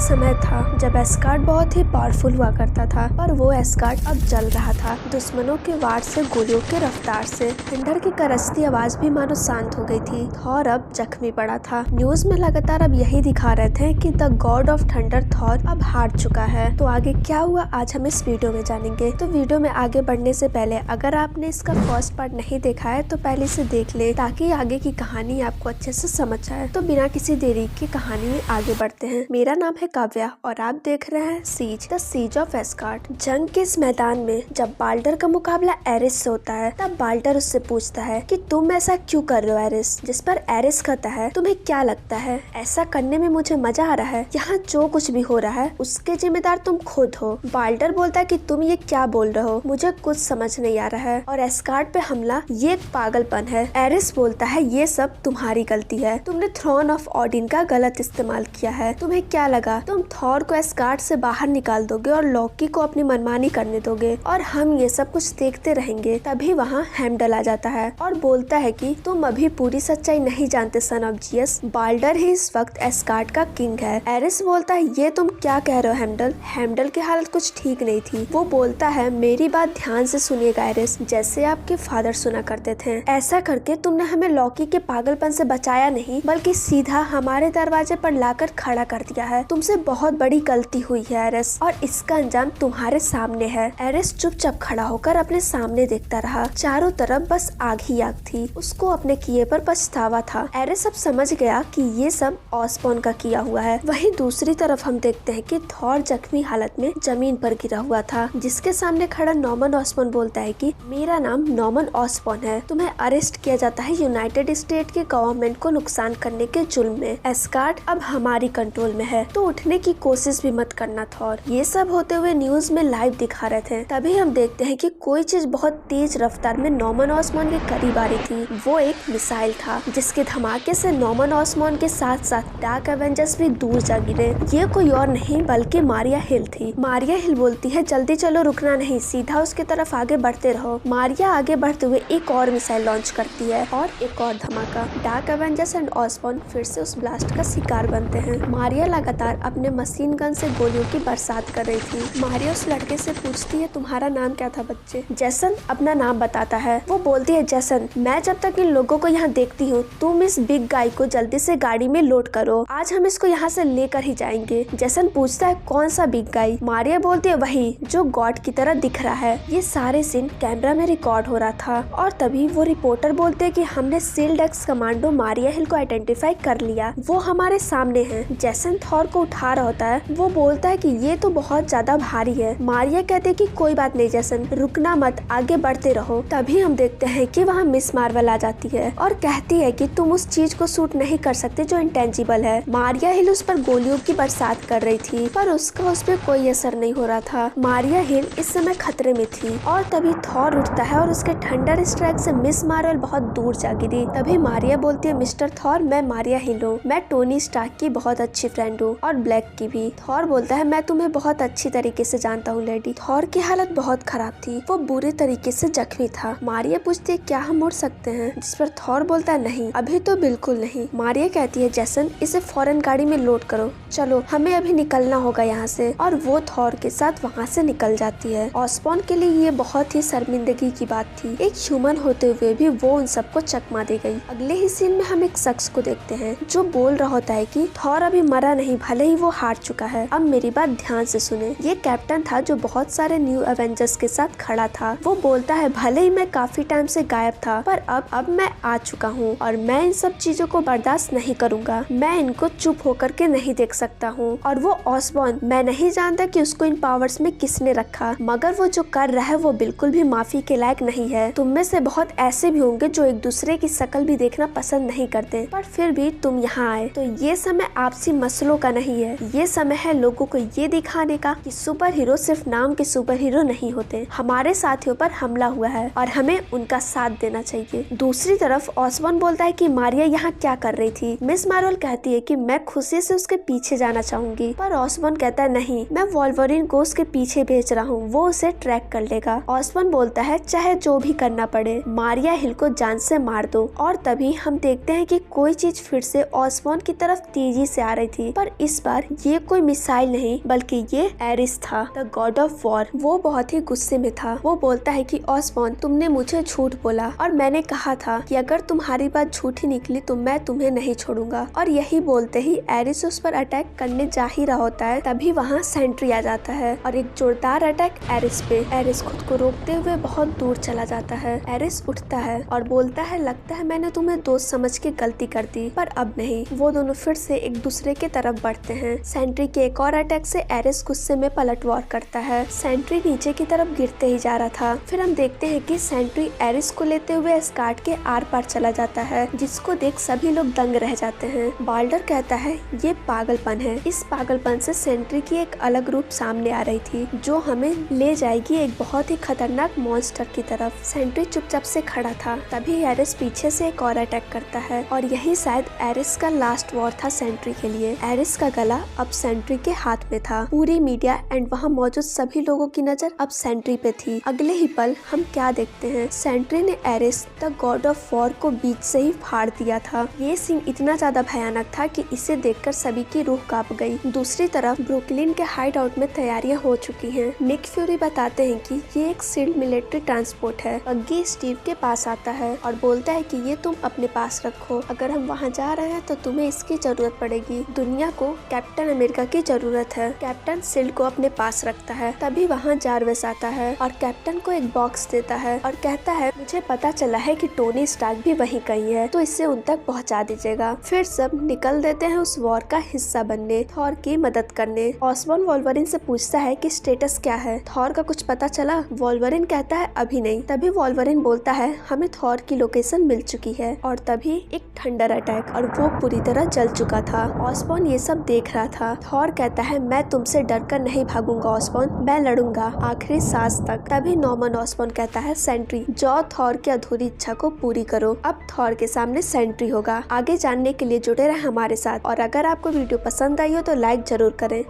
समय था जब एस्गार्ड बहुत ही पावरफुल हुआ करता था, पर वो एस्गार्ड अब जल रहा था। दुश्मनों के वार से, गोलियों की रफ्तार से थंडर की करसती आवाज भी मानो शांत हो गई थी। थॉर अब जख्मी पड़ा था। न्यूज में लगातार अब यही दिखा रहे थे कि the god of thunder Thor अब हार चुका है। तो आगे क्या हुआ आज हम इस वीडियो में जानेंगे। तो वीडियो में आगे बढ़ने से पहले अगर आपने इसका फर्स्ट पार्ट नहीं देखा है तो पहले इसे देख ले, ताकि आगे की कहानी आपको अच्छे से समझ आए। तो बिना किसी देरी की कहानी में आगे बढ़ते हैं। मेरा नाम है काव्या और आप देख रहे हैं siege, the siege of Asgard. जंग के इस मैदान में जब बाल्डर का मुकाबला एरिस से होता है, तब बाल्डर उससे पूछता है कि तुम ऐसा क्यों कर रहे हो एरिस। जिस पर एरिस कहता है, तुम्हें क्या लगता है ऐसा करने में मुझे मजा आ रहा है? यहाँ जो कुछ भी हो रहा है उसके जिम्मेदार तुम खुद हो। बाल्डर बोलता है कि तुम ये क्या बोल रहे हो, मुझे कुछ समझ नहीं आ रहा है और एस्गार्ड पे हमला ये एक पागलपन है। एरिस बोलता है ये सब तुम्हारी गलती है, तुमने थ्रोन ऑफ ओडिन का गलत इस्तेमाल किया है। तुम्हें क्या लगा तुम थॉर को एस्गार्ड से बाहर निकाल दोगे और लोकी को अपनी मनमानी करने दोगे और हम ये सब कुछ देखते रहेंगे? तभी वहाँ हेमडल आ जाता है और बोलता है कि तुम अभी पूरी सच्चाई नहीं जानते सन ऑफ जियस। बाल्डर ही इस वक्त एस्गार्ड का किंग है। एरिस बोलता है ये तुम क्या कह रहे हो हेमडल? हेमडल की हालत कुछ ठीक नहीं थी। वो बोलता है मेरी बात ध्यान से सुनिएगा एरिस, जैसे आपके फादर सुना करते थे। ऐसा करके तुमने हमें लोकी के पागलपन से बचाया नहीं, बल्कि सीधा हमारे दरवाजे पर लाकर खड़ा कर दिया है। तुमसे बहुत बड़ी गलती हुई है एरिस और इसका अंजाम तुम्हारे सामने है। एरिस चुपचाप खड़ा होकर अपने सामने देखता रहा। चारों तरफ बस आग ही आग थी। उसको अपने किए पर पछतावा था। एरिस अब समझ गया कि ये सब ऑसबॉर्न का किया हुआ है। वहीं दूसरी तरफ हम देखते हैं कि थॉर जख्मी हालत में जमीन पर गिरा हुआ था, जिसके सामने खड़ा नॉर्मन ऑसबॉर्न बोलता है कि मेरा नाम नॉर्मन ऑसबॉर्न है, तुम्हें अरेस्ट किया जाता है यूनाइटेड स्टेट के गवर्नमेंट को नुकसान करने के जुल्म में। एस्गार्ड अब हमारी कंट्रोल में है, तो उठने की कोशिश भी मत करना थॉर। ये सब होते हुए न्यूज में लाइव दिखा रहे थे। तभी हम देखते हैं कि कोई चीज बहुत तेज रफ्तार में नॉर्मन ऑसबॉर्न के करीब आ रही थी। वो एक मिसाइल था, जिसके धमाके से नॉर्मन ऑसबॉर्न के साथ साथ डार्क एवेंजर्स भी दूर जा गिरे। ये कोई और नहीं बल्कि मारिया हिल थी। मारिया हिल बोलती है जल्दी चलो, रुकना नहीं, सीधा उसके तरफ आगे बढ़ते रहो। मारिया आगे बढ़ते हुए एक और मिसाइल लॉन्च करती है और एक और धमाका। डार्क एवेंजर्स एंड ऑसबॉर्न फिर से उस ब्लास्ट का शिकार बनते हैं। मारिया लगातार अपने मशीन गन से गोलियों की बरसात कर रही थी। मारिया उस लड़के से पूछती है तुम्हारा नाम क्या था बच्चे? जैसन अपना नाम बताता है। वो बोलती है जैसन, मैं जब तक इन लोगों को यहाँ देखती हूँ, तुम इस बिग गाय को जल्दी से गाड़ी में लोड करो, आज हम इसको यहाँ से लेकर ही जाएंगे। जैसन पूछता है कौन सा बिग गाय? मारिया बोलती है वही जो गॉड की तरह दिख रहा है। ये सारे सीन कैमरा में रिकॉर्ड हो रहा था और तभी वो रिपोर्टर बोलते हैं कि हमने सील्ड एक्स कमांडो मारिया हिल को आइडेंटिफाई कर लिया, वो हमारे सामने है। जैसन थॉर को उठा रहा होता है। वो बोलता है कि ये तो बहुत ज्यादा भारी है। मारिया कहते हैं कि कोई बात नहीं जैसन, रुकना मत, आगे बढ़ते रहो। तभी हम देखते हैं कि वहाँ मिस मार्वल आ जाती है और कहती है कि तुम उस चीज को शूट नहीं कर सकते जो इंटेंजिबल है। मारिया हिल उस पर गोलियों की बरसात कर रही थी, पर उसका उस पर कोई असर नहीं हो रहा था। मारिया हिल इस समय खतरे में थी और तभी थॉर उठता है और उसके थंडर स्ट्राइक से मिस मार्वल बहुत दूर जा गिरी। तभी मारिया बोलती है मिस्टर थॉर, मैं मारिया हिल हूँ, मैं टोनी स्टार्क की बहुत अच्छी फ्रेंड हूँ और ब्लैक की भी। थॉर बोलता है मैं तुम्हें बहुत अच्छी तरीके से जानता हूँ लेडी। थॉर की हालत बहुत खराब थी, वो बुरे तरीके से जख्मी था। मारिया पूछती है क्या हम उड़ सकते हैं? जिस पर थॉर बोलता है नहीं, अभी तो बिल्कुल नहीं। मारिया कहती है जैसन इसे फौरन गाड़ी में लोड करो, चलो हमें अभी निकलना होगा यहाँ से। और वो थॉर के साथ वहाँ से निकल जाती है। ऑसबॉर्न के लिए ये बहुत ही शर्मिंदगी की बात थी, एक ह्यूमन होते हुए भी वो उन सबको चकमा दे गई। अगले ही सीन में हम एक शख्स को देखते हैं जो बोल रहा होता है कि थॉर अभी मरा नहीं, भले ही वो हार चुका है। अब मेरी बात ध्यान से सुने। ये कैप्टन था जो बहुत सारे न्यू एवेंजर्स के साथ खड़ा था। वो बोलता है भले ही मैं काफी टाइम से गायब था, पर अब मैं आ चुका हूँ और मैं इन सब चीजों को बर्दाश्त नहीं करूँगा। मैं इनको चुप होकर के नहीं देख सकता हूँ। और वो ऑसबॉर्न, मैं नहीं जानता कि उसको इन पावर्स में किसने रखा, मगर वो जो कर रहा है वो बिल्कुल भी माफी के लायक नहीं है। तुम में से बहुत ऐसे भी होंगे जो एक दूसरे की शक्ल भी देखना पसंद नहीं करते, पर फिर भी तुम यहाँ आए। तो ये समय आपसी मसलों का नहीं है, ये समय है लोगों को ये दिखाने का कि सुपर हीरो सिर्फ नाम के सुपर हीरो नहीं होते। हमारे साथियों पर हमला हुआ है और हमें उनका साथ देना चाहिए। दूसरी तरफ ऑसबॉर्न बोलता है कि मारिया यहाँ क्या कर रही थी? मिस मार्वल कहती है कि मैं खुशी से उसके पीछे जाना चाहूंगी, पर ऑसबॉर्न कहता है नहीं, मैं वोल्वरिन को उसके पीछे भेज रहा हूँ, वो उसे ट्रैक कर लेगा। ऑसबॉर्न बोलता है चाहे जो भी करना पड़े, मारिया हिल को जान से मार दो। और तभी हम देखते हैं कि कोई चीज फिर से ऑसबॉर्न की तरफ तेजी से आ रही थी, पर इस बार बार ये कोई मिसाइल नहीं बल्कि ये एरिस था, द गॉड ऑफ वॉर। वो बहुत ही गुस्से में था। वो बोलता है कि ऑसबॉर्न, तुमने मुझे झूठ बोला और मैंने कहा था कि अगर तुम्हारी बात झूठी निकली तो मैं तुम्हें नहीं छोड़ूंगा। और यही बोलते ही एरिस उस पर अटैक करने जा ही रहा होता है, तभी वहाँ सेंट्री आ जाता है और एक जोरदार अटैक एरिस पे। एरिस खुद को रोकते हुए बहुत दूर चला जाता है। एरिस उठता है और बोलता है, लगता है मैंने तुम्हें दोस्त समझ के गलती कर दी, पर अब नहीं। वो दोनों फिर से एक दूसरे के तरफ बढ़ते हैं। सेंट्री के एक और अटैक से एरिस गुस्से में पलटवार करता है। सेंट्री नीचे की तरफ गिरते ही जा रहा था। फिर हम देखते हैं कि सेंट्री एरिस को लेते हुए एस्गार्ड के आर पार चला जाता है, जिसको देख सभी लोग दंग रह जाते हैं। बाल्डर कहता है ये पागलपन है। इस पागलपन से सेंट्री की एक अलग रूप सामने आ रही थी, जो हमें ले जाएगी एक बहुत ही खतरनाक मॉन्स्टर की तरफ। सेंट्री चुपचाप से खड़ा था, तभी एरिस पीछे से एक और अटैक करता है और यही शायद एरिस का लास्ट वॉर था सेंट्री के लिए। एरिस का गला अब सेंट्री के हाथ में था। पूरी मीडिया एंड वहाँ मौजूद सभी लोगों की नजर अब सेंट्री पे थी। अगले ही पल हम क्या देखते हैं, सेंट्री ने Ares the god of war को बीच से ही फाड़ दिया था। ये सीन इतना ज्यादा भयानक था कि इसे देखकर सभी की रूह कांप गई। दूसरी तरफ ब्रुकलिन के हाइड आउट में तैयारियां हो चुकी हैं। निक फ्यूरी बताते हैं कि ये एक सील्ड मिलिट्री ट्रांसपोर्ट है। बग्गी स्टीव के पास आता है और बोलता है कि ये तुम अपने पास रखो, अगर हम वहाँ जा रहे हैं तो तुम्हें इसकी जरूरत पड़ेगी। दुनिया को कैप्टन अमेरिका की जरूरत है। कैप्टन सील्ड को अपने पास रखता है। तभी वहाँ जारविस आता है और कैप्टन को एक बॉक्स देता है और कहता है, मुझे पता चला है कि टोनी स्टार्क भी वहीं कहीं है, तो इसे उन तक पहुंचा दीजिएगा। फिर सब निकल देते हैं उस वॉर का हिस्सा बनने, थॉर की मदद करने। ऑसबॉर्न वोल्वरिन से पूछता है कि स्टेटस क्या है, थॉर का कुछ पता चला? वोल्वरिन कहता है अभी नहीं। तभी वोल्वरिन बोलता है, हमें थॉर की लोकेशन मिल चुकी है। और तभी एक थंडर अटैक और वो पूरी तरह जल चुका था। ऑसबॉर्न ये सब देख रहा था। थॉर कहता है, मैं तुमसे डरकर नहीं भागूंगा ऑसबॉर्न, मैं लड़ूंगा आखिरी सांस तक। तभी नॉर्मन ऑसबॉर्न कहता है, सेंट्री जाओ थॉर की अधूरी इच्छा को पूरी करो। अब थॉर के सामने सेंट्री होगा। आगे जानने के लिए जुड़े रहे हमारे साथ और अगर आपको वीडियो पसंद आई हो तो लाइक जरूर करें।